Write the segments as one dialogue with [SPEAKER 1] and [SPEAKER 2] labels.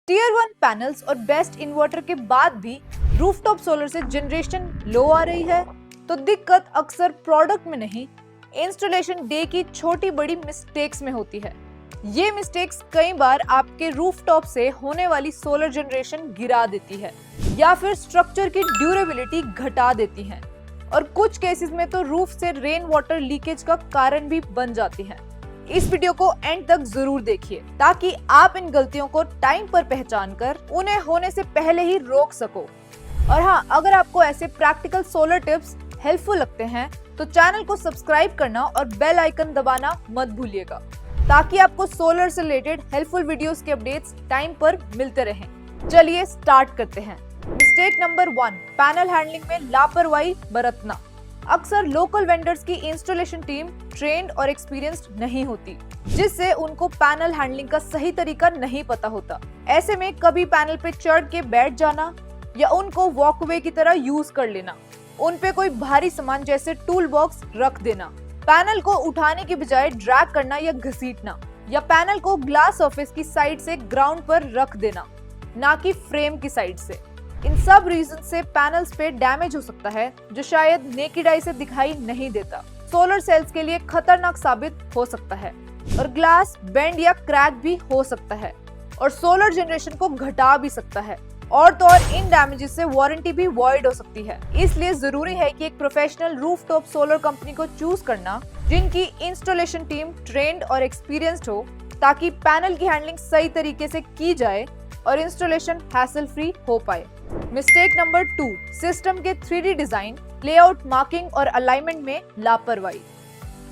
[SPEAKER 1] Tier 1 panels और best inverter के बाद भी रूफटॉप सोलर से जनरेशन लो आ रही है, तो दिक्कत अक्सर प्रोडक्ट में नहीं, इंस्टॉलेशन डे की छोटी बड़ी मिस्टेक्स में होती है। ये मिस्टेक्स कई बार आपके रूफटॉप से होने वाली सोलर जनरेशन गिरा देती है या फिर स्ट्रक्चर की ड्यूरेबिलिटी घटा देती है, और कुछ केसेस में तो रूफ से रेन वाटर लीकेज का कारण भी बन जाती है। इस वीडियो को एंड तक जरूर देखिए ताकि आप इन गलतियों को टाइम पर पहचान कर उन्हें होने से पहले ही रोक सको। और हाँ, अगर आपको ऐसे प्रैक्टिकल सोलर टिप्स हेल्पफुल लगते हैं तो चैनल को सब्सक्राइब करना और बेल आइकन दबाना मत भूलिएगा ताकि आपको सोलर से रिलेटेड हेल्पफुल वीडियोस के अपडेट्स टाइम पर मिलते रहें। चलिए स्टार्ट करते हैं। मिस्टेक नंबर 1, पैनल हैंडलिंग में लापरवाही बरतना। अक्सर लोकल वेंडर्स की इंस्टॉलेशन टीम ट्रेन्ड और एक्सपीरियंस्ड नहीं होती, जिससे उनको पैनल हैंडलिंग का सही तरीका नहीं पता होता। ऐसे में कभी पैनल पे चढ़ के बैठ जाना या उनको वॉकवे की तरह यूज कर लेना, उन पे कोई भारी सामान जैसे टूल बॉक्स रख देना, पैनल को उठाने की बजाय ड्रैग करना या घसीटना, या पैनल को ग्लास सरफेस की साइड से ग्राउंड पर रख देना, ना कि फ्रेम की साइड से। इन सब रीजन से पैनल्स पे डैमेज हो सकता है जो शायद नेकेड आई से दिखाई नहीं देता, सोलर सेल्स के लिए खतरनाक साबित हो सकता है, और ग्लास बेंड या क्रैक भी हो सकता है और सोलर जनरेशन को घटा भी सकता है। और तो और इन डैमेजेस से वारंटी भी वॉइड हो सकती है। इसलिए जरूरी है कि एक प्रोफेशनल रूफटॉप सोलर कंपनी को चूज करना जिनकी इंस्टॉलेशन टीम ट्रेन्ड और एक्सपीरियंस्ड हो, ताकि पैनल की हैंडलिंग सही तरीके से की जाए और इंस्टॉलेशन हैसल फ्री हो पाए। मिस्टेक नंबर 2, सिस्टम के 3D डिजाइन, लेआउट, मार्किंग और अलाइनमेंट में लापरवाही।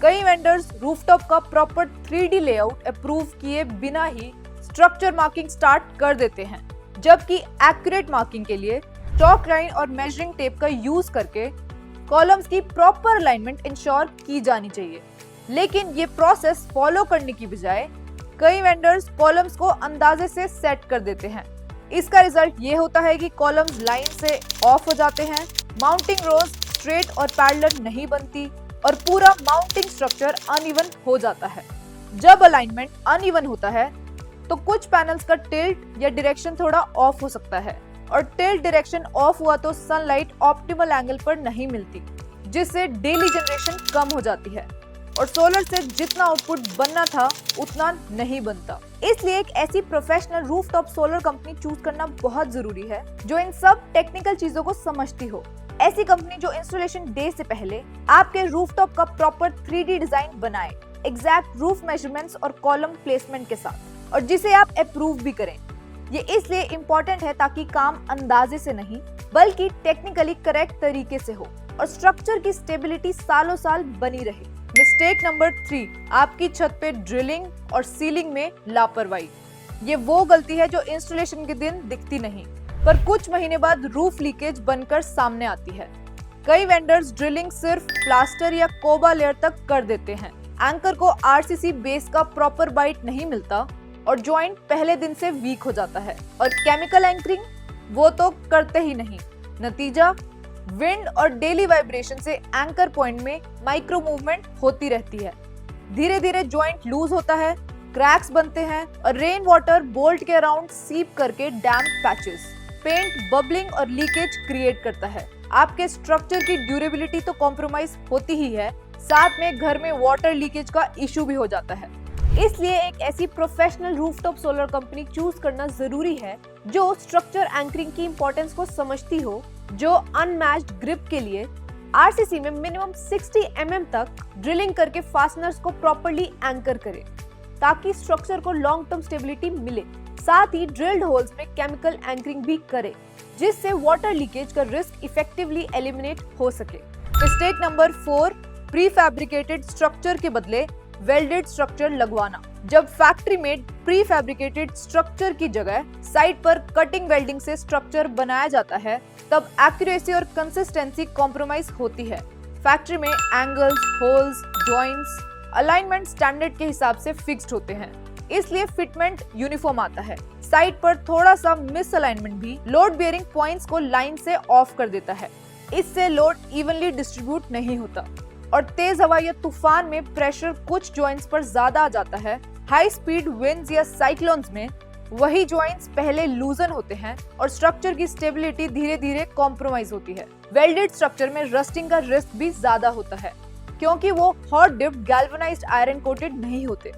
[SPEAKER 1] कई वेंडर्स रूफटॉप का प्रॉपर 3D लेआउट अप्रूव किए बिना ही स्ट्रक्चर मार्किंग स्टार्ट कर देते हैं, जबकि एक्यूरेट मार्किंग के लिए चॉक लाइन और मेजरिंग टेप का यूज करके कॉलम्स की प्रॉपर अलाइनमेंट इंश्योर की जानी चाहिए। लेकिन ये प्रोसेस फॉलो करने की बजाय कई वेंडर्स कॉलम्स को अंदाजे से सेट कर देते हैं। इसका रिजल्ट ये होता है कि कॉलम्स लाइन से ऑफ हो जाते हैं, माउंटिंग रोज स्ट्रेट और पैरेलल नहीं बनती और पूरा माउंटिंग स्ट्रक्चर अनइवन हो जाता है। जब अलाइनमेंट अनइवन होता है तो कुछ पैनल्स का टिल्ट या डायरेक्शन थोड़ा ऑफ हो सकता है, और टिल्ट डायरेक्शन ऑफ हुआ तो सनलाइट ऑप्टिमल एंगल पर नहीं मिलती, जिससे डेली जनरेशन कम हो जाती है और सोलर से जितना आउटपुट बनना था उतना नहीं बनता। इसलिए एक ऐसी professional rooftop solar company choose करना बहुत जरूरी है जो इन सब टेक्निकल चीजों को समझती हो। ऐसी कंपनी जो इंस्टॉलेशन डे से पहले आपके रूफटॉप का प्रॉपर 3D डिजाइन बनाए, एग्जैक्ट रूफ मेजरमेंट्स और कॉलम प्लेसमेंट के साथ, और जिसे आप अप्रूव भी करें। ये इसलिए इम्पोर्टेंट है ताकि काम अंदाजे से नहीं बल्कि टेक्निकली करेक्ट तरीके से हो और स्ट्रक्चर की स्टेबिलिटी सालों साल बनी रहे। मिस्टेक नंबर 3, आपकी छत पे ड्रिलिंग और सीलिंग में लापरवाही। ये वो गलती है जो इंस्टॉलेशन के दिन दिखती नहीं, पर कुछ महीने बाद रूफ लीकेज बनकर सामने आती है। कई वेंडर्स ड्रिलिंग सिर्फ प्लास्टर या कोबा लेयर तक कर देते हैं, एंकर को आरसीसी बेस का प्रॉपर बाइट नहीं मिलता और जॉइंट पहले दिन से वीक हो जाता है, और केमिकल एंकरिंग वो तो करते ही नहीं। नतीजा, विंड और डेली वाइब्रेशन से एंकर पॉइंट में माइक्रो मूवमेंट होती रहती है। धीरे धीरे जॉइंट लूज होता है, क्रैक्स बनते हैं और रेन वाटर बोल्ट के अराउंड सीप करके डैम्प पैचेस, पेंट, बबलिंग और लीकेज क्रिएट करता है। आपके स्ट्रक्चर की ड्यूरेबिलिटी तो कॉम्प्रोमाइज होती ही है, साथ में घर में वाटर लीकेज का इशू भी हो जाता है। इसलिए एक ऐसी professional rooftop solar company choose करना जरूरी है जो स्ट्रक्चर एंकरिंग की इंपॉर्टेंस को समझती हो, जो अनमैच्ड ग्रिप के लिए आरसीसी में मिनिमम 60 mm तक ड्रिलिंग करके फास्टनर्स को प्रॉपर्ली एंकर करे ताकि स्ट्रक्चर को लॉन्ग टर्म स्टेबिलिटी मिले। साथ ही ड्रिल्ड होल्स में केमिकल एंकरिंग भी करे, जिससे वाटर लीकेज का रिस्क इफेक्टिवली एलिमिनेट हो सके। Mistake number 4, pre fabricated structure के बदले वेल्डेड स्ट्रक्चर लगवाना। जब factory made pre fabricated structure की जगह साइड पर कटिंग वेल्डिंग से स्ट्रक्चर बनाया जाता है, तब एक्यूरेसी और कंसिस्टेंसी कॉम्प्रोमाइज होती है। फैक्ट्री में angles, holes, joints, alignment standard के हिसाब से फिक्स्ड होते हैं, इसलिए फिटमेंट यूनिफॉर्म आता है। साइड पर थोड़ा सा मिस अलाइनमेंट भी लोड बियरिंग पॉइंट्स को लाइन से ऑफ कर देता है। इससे लोड इवनली डिस्ट्रीब्यूट नहीं होता और तेज हवा या तूफान में प्रेशर कुछ जॉइंट्स पर ज्यादा आ जाता है। हाई स्पीड विंड्स या साइक्लोन्स में वही जॉइंट्स पहले लूजन होते हैं और स्ट्रक्चर की स्टेबिलिटी धीरे धीरे कॉम्प्रोमाइज होती है। वेल्डेड स्ट्रक्चर में रस्टिंग का रिस्क भी ज्यादा होता है क्योंकि वो hot dipped galvanised iron coated नहीं होते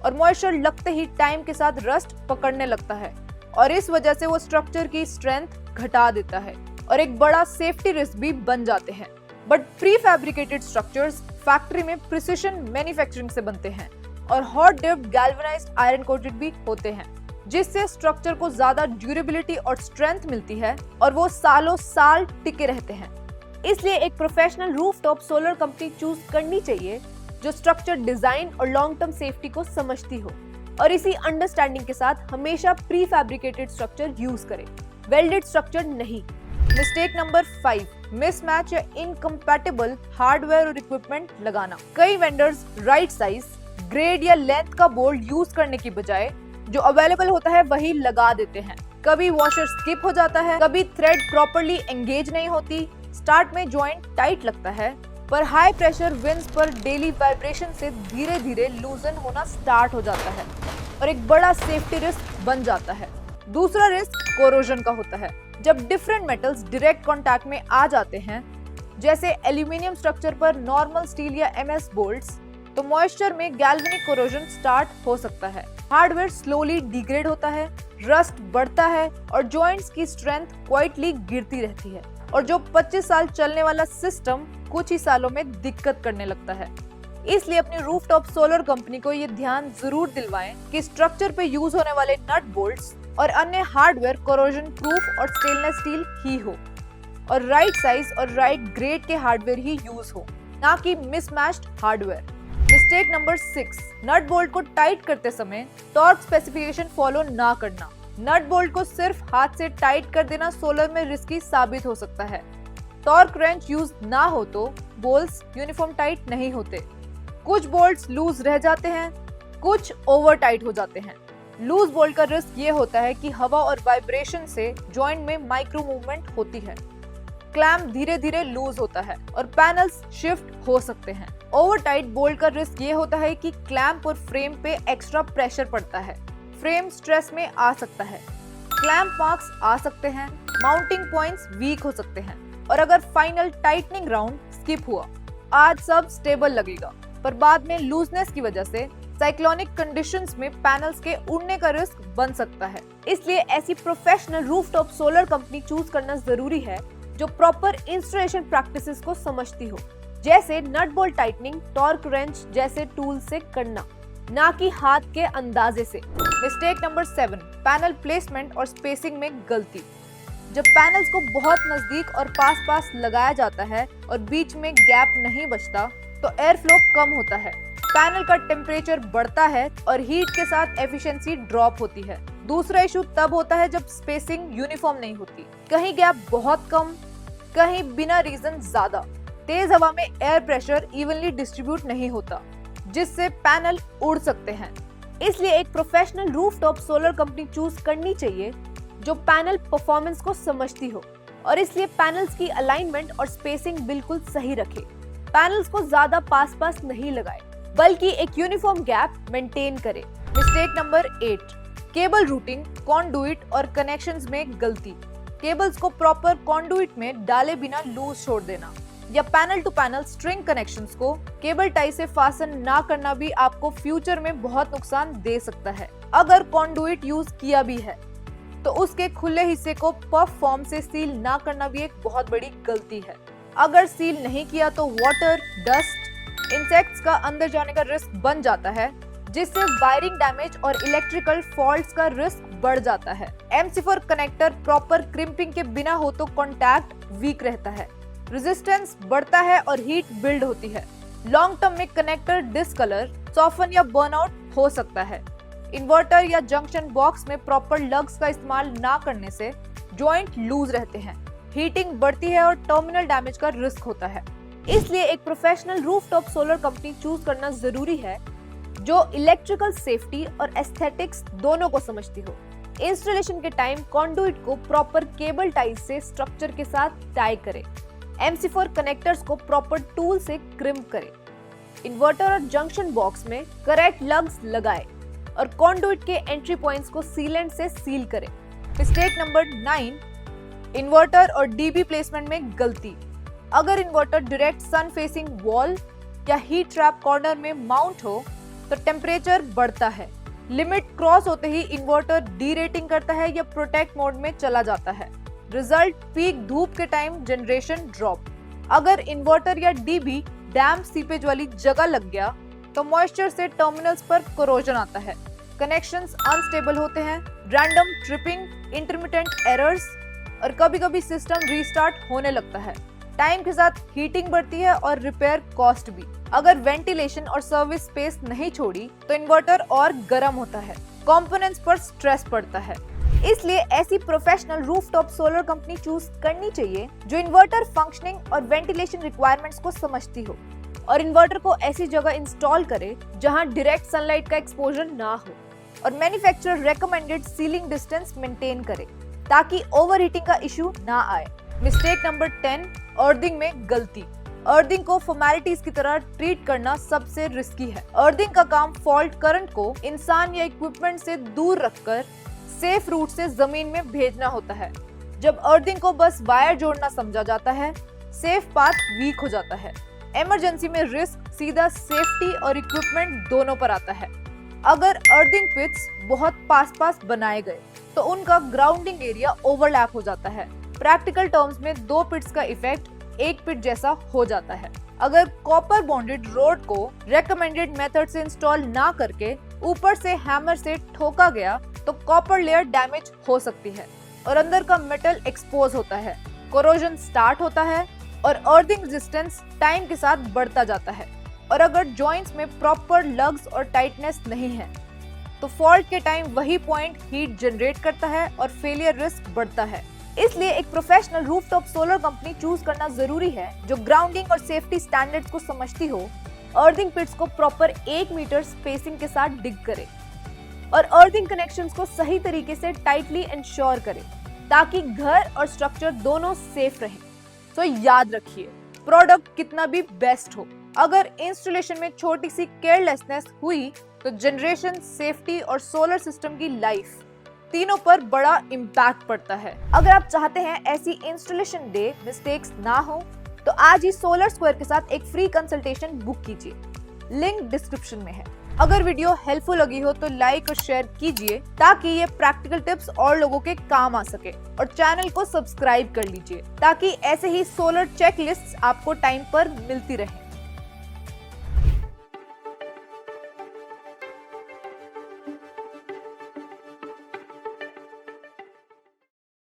[SPEAKER 1] और मॉइस्चर लगते ही टाइम के साथ रस्ट पकड़ने लगता है और इस वजह से वो स्ट्रक्चर की स्ट्रेंथ घटा देता है और एक बड़ा सेफ्टी रिस्क भी बन जाते हैं। But prefabricated structures factory में प्रिसिशन मैन्युफैक्चरिंग से बनते हैं और hot dipped galvanised iron coated भी होते हैं, जिससे स्ट्रक्चर को ज्यादा ड्यूरेबिलिटी और स्ट्रेंथ मिलती है और वो सालों साल टिके रहते हैं। इसलिए एक professional rooftop solar company choose करनी चाहिए जो स्ट्रक्चर डिजाइन और लॉन्ग टर्म सेफ्टी को समझती हो और इसी अंडरस्टैंडिंग के साथ हमेशा प्री फैब्रिकेटेड स्ट्रक्चर यूज करे, वेल्डेड स्ट्रक्चर नहीं। मिस्टेक नंबर 5, मिसमैच या इनकम्पैटिबल हार्डवेयर और इक्विपमेंट लगाना। कई वेंडर्स राइट साइज, ग्रेड या लेंथ का बोल्ट यूज करने की बजाय जो अवेलेबल होता है वही लगा देते हैं। कभी वॉशर स्किप हो जाता है, कभी थ्रेड प्रॉपर्ली एंगेज नहीं होती, स्टार्ट में जॉइंट टाइट लगता है पर हाई प्रेशर विंड्स पर डेली वाइब्रेशन से धीरे धीरे लूजन होना स्टार्ट हो जाता है और एक बड़ा सेफ्टी रिस्क बन जाता है। दूसरा रिस्क कोरोजन का होता है। जब डिफरेंट मेटल्स डायरेक्ट कांटेक्ट में आ जाते हैं, जैसे एल्यूमिनियम स्ट्रक्चर पर नॉर्मल स्टील या एमएस बोल्ट्स, तो मॉइस्चर में गैल्वेनिक कोरोजन स्टार्ट हो सकता है। हार्डवेयर स्लोली डिग्रेड होता है, रस्ट बढ़ता है और जॉइंट्स की स्ट्रेंथ क्वाइटली गिरती रहती है और जो 25 साल चलने वाला सिस्टम कुछ ही सालों में दिक्कत करने लगता है। इसलिए अपनी रूफटॉप सोलर कंपनी को ये ध्यान जरूर दिलवाएं कि स्ट्रक्चर पे यूज होने वाले नट बोल्ट्स और अन्य हार्डवेयर कोरोजन प्रूफ और स्टेनलेस स्टील ही हो और राइट साइज और राइट ग्रेड के हार्डवेयर ही यूज हो, ना कि mismatched hardware. Mistake number 6, nut bolt को टाइट करते समय टॉर्क स्पेसिफिकेशन फॉलो ना करना। नट बोल्ट को सिर्फ हाथ से टाइट कर देना सोलर में रिस्की साबित हो सकता है। टॉर्क रेंच यूज ना हो तो बोल्ट्स यूनिफॉर्म टाइट नहीं होते। कुछ बोल्ट्स लूज रह जाते हैं, कुछ ओवर टाइट हो जाते हैं। लूज बोल्ट का रिस्क ये होता है कि हवा और वाइब्रेशन से जॉइंट में माइक्रो मूवमेंट होती है, क्लैंप धीरे धीरे लूज होता है और पैनल्स शिफ्ट हो सकते हैं। ओवर टाइट बोल्ट का रिस्क ये होता है कि क्लैंप और फ्रेम पे एक्स्ट्रा प्रेशर पड़ता है, फ्रेम स्ट्रेस में आ सकता है, क्लैंप मार्क्स आ सकते हैं, माउंटिंग पॉइंट्स वीक हो सकते हैं और अगर फाइनल टाइटनिंग राउंड स्किप हुआ, आज सब स्टेबल लगेगा पर बाद में लूजनेस की वजह से साइक्लोनिक कंडीशंस में पैनल्स के उड़ने का रिस्क बन सकता है। इसलिए ऐसी professional rooftop solar company choose करना जरूरी है जो प्रॉपर इंस्टॉलेशन प्रैक्टिसेस को समझती हो, जैसे nut bolt tightening torque wrench जैसे टूल से करना, ना कि हाथ के अंदाजे से। मिस्टेक नंबर 7, पैनल प्लेसमेंट और स्पेसिंग में गलती। जब पैनल्स को बहुत नजदीक और पास पास लगाया जाता है और बीच में गैप नहीं बचता तो एयर फ्लो कम होता है, पैनल का टेम्परेचर बढ़ता है और हीट के साथ एफिशिएंसी ड्रॉप होती है। दूसरा इशू तब होता है जब स्पेसिंग यूनिफॉर्म नहीं होती, कहीं गैप बहुत कम, कहीं बिना रीजन ज्यादा। तेज हवा में एयर प्रेशर इवनली डिस्ट्रीब्यूट नहीं होता, जिससे पैनल उड़ सकते हैं। इसलिए एक professional rooftop solar company choose करनी चाहिए जो पैनल परफॉर्मेंस को समझती हो और इसलिए पैनल्स की अलाइनमेंट और स्पेसिंग बिल्कुल सही रखे। पैनल्स को ज्यादा पास पास नहीं लगाए बल्कि एक यूनिफॉर्म गैप मेंटेन करे। Mistake number 8, cable routing, conduit और कनेक्शंस में गलती। केबल्स को प्रॉपर कॉन्डुइट में डाले बिना लूज छोड़ देना या panel to panel string connections को केबल टाई से फासन ना करना भी आपको फ्यूचर में बहुत नुकसान दे सकता है। अगर कॉन्डुइट यूज किया भी है तो उसके खुले हिस्से को पफ फॉर्म से सील ना करना भी एक बहुत बड़ी गलती है। अगर सील नहीं किया तो वाटर, डस्ट, इंसेक्ट्स का अंदर जाने का रिस्क बन जाता है, जिससे वायरिंग डैमेज और इलेक्ट्रिकल फॉल्ट्स का रिस्क बढ़ जाता है। MC4 कनेक्टर प्रॉपर क्रिम्पिंग के बिना हो तो कॉन्टैक्ट वीक रहता है, रेजिस्टेंस बढ़ता है और हीट बिल्ड होती है। लॉन्ग टर्म में कनेक्टर डिसकलर, सॉफन या बर्नआउट हो सकता है। इन्वर्टर या जंक्शन बॉक्स में प्रॉपर लग्स का इस्तेमाल ना करने से जॉइंट लूज रहते हैं, हीटिंग बढ़ती है और टर्मिनल डैमेज का रिस्क होता है। इसलिए एक professional rooftop solar company choose करना जरूरी है जो इलेक्ट्रिकल सेफ्टी और एस्थेटिक्स दोनों को समझती हो। इंस्टॉलेशन के टाइम कॉन्डुइट को प्रॉपर केबल टाइज से स्ट्रक्चर के साथ टाई करे, MC4 कनेक्टर्स को प्रॉपर टूल से क्रिम्प करे, इन्वर्टर और जंक्शन बॉक्स में करेक्ट लग्स लगाए और कंडुइट के एंट्री पॉइंट्स को सीलेंट से सील करें। मिस्टेक नंबर 9, इन्वर्टर और डीबी प्लेसमेंट में गलती। अगर inverter direct sun facing wall या हीट ट्रैप कॉर्नर में माउंट हो तो टेम्परेचर बढ़ता है। लिमिट क्रॉस होते ही इन्वर्टर डी रेटिंग करता है या प्रोटेक्ट मोड में चला जाता है। रिजल्ट, पीक धूप के टाइम जनरेशन ड्रॉप। अगर इन्वर्टर या डीबी डैम्प सीपेज वाली जगह लग गया तो मॉइस्चर से टर्मिनल्स पर कोरोजन आता है, कनेक्शंस अनस्टेबल होते हैं, रैंडम ट्रिपिंग, इंटरमिटेंट एरर्स और कभी-कभी सिस्टम रीस्टार्ट होने लगता है। टाइम के साथ हीटिंग बढ़ती है और रिपेयर कॉस्ट भी। अगर वेंटिलेशन और सर्विस स्पेस नहीं छोड़ी तो इन्वर्टर और गर्म होता है, कंपोनेंट्स पर स्ट्रेस पड़ता है। इसलिए ऐसी professional rooftop solar company choose करनी चाहिए जो इन्वर्टर फंक्शनिंग और वेंटिलेशन रिक्वायरमेंट्स को समझती हो और इन्वर्टर को ऐसी जगह इंस्टॉल करे जहां डायरेक्ट सनलाइट का एक्सपोजर ना हो और manufacturer recommended ceiling distance maintain करे ताकि ओवरहीटिंग का इशू ना आए। मिस्टेक नंबर 10, अर्थिंग में गलती। अर्थिंग को फॉर्मेलिटीज की तरह ट्रीट करना सबसे रिस्की है। अर्थिंग का काम फॉल्ट करंट को इंसान या इक्विपमेंट से दूर रखकर सेफ रूट से जमीन में भेजना होता है। जब अर्थिंग को बस वायर जोड़ना समझा जाता है, सेफ पाथ वीक हो जाता है। इमरजेंसी में रिस्क सीधा सेफ्टी और इक्विपमेंट दोनों पर आता है। अगर अर्थिंग पिट्स बहुत पास बनाए गए तो उनका ग्राउंडिंग एरिया ओवरलैप हो जाता है। प्रैक्टिकल टर्म्स में 2 पिट्स का इफेक्ट 1 पिट जैसा हो जाता है। अगर कॉपर बॉन्डेड रोड को रेकमेंडेड मेथड से इंस्टॉल ना करके ऊपर से हैमर से ठोका गया तो कॉपर लेयर डैमेज हो सकती है और अंदर का मेटल एक्सपोज होता है, कोरोजन स्टार्ट होता है और अर्थिंग रेजिस्टेंस टाइम के साथ बढ़ता जाता है। और अगर जॉइंट्स में प्रॉपर लग्स और टाइटनेस नहीं है तो फॉल्ट के टाइम वही पॉइंट हीट जनरेट करता है और फेलियर रिस्क बढ़ता है। इसलिए एक professional rooftop solar company choose करना जरूरी है जो ग्राउंडिंग और सेफ्टी स्टैंडर्ड्स को समझती हो, अर्थिंग पिट्स को प्रॉपर 1 मीटर स्पेसिंग के साथ डिग करे और अर्थिंग कनेक्शंस को सही तरीके से टाइटली इंश्योर करे ताकि घर और स्ट्रक्चर दोनों सेफ रहे। तो याद रखिए, प्रोडक्ट कितना भी बेस्ट हो, अगर इंस्टॉलेशन में छोटी सी केयरलेसनेस हुई तो जनरेशन, सेफ्टी और सोलर सिस्टम की लाइफ तीनों पर बड़ा इम्पैक्ट पड़ता है। अगर आप चाहते हैं ऐसी इंस्टॉलेशन डे मिस्टेक्स ना हो तो आज ही सोलर स्क्वायर के साथ एक फ्री कंसल्टेशन बुक कीजिए, लिंक डिस्क्रिप्शन में है। अगर वीडियो हेल्पफुल लगी हो तो लाइक और शेयर कीजिए ताकि ये प्रैक्टिकल टिप्स और लोगों के काम आ सके और चैनल को सब्सक्राइब कर लीजिए ताकि ऐसे ही सोलर चेकलिस्ट्स आपको टाइम पर मिलती रहे।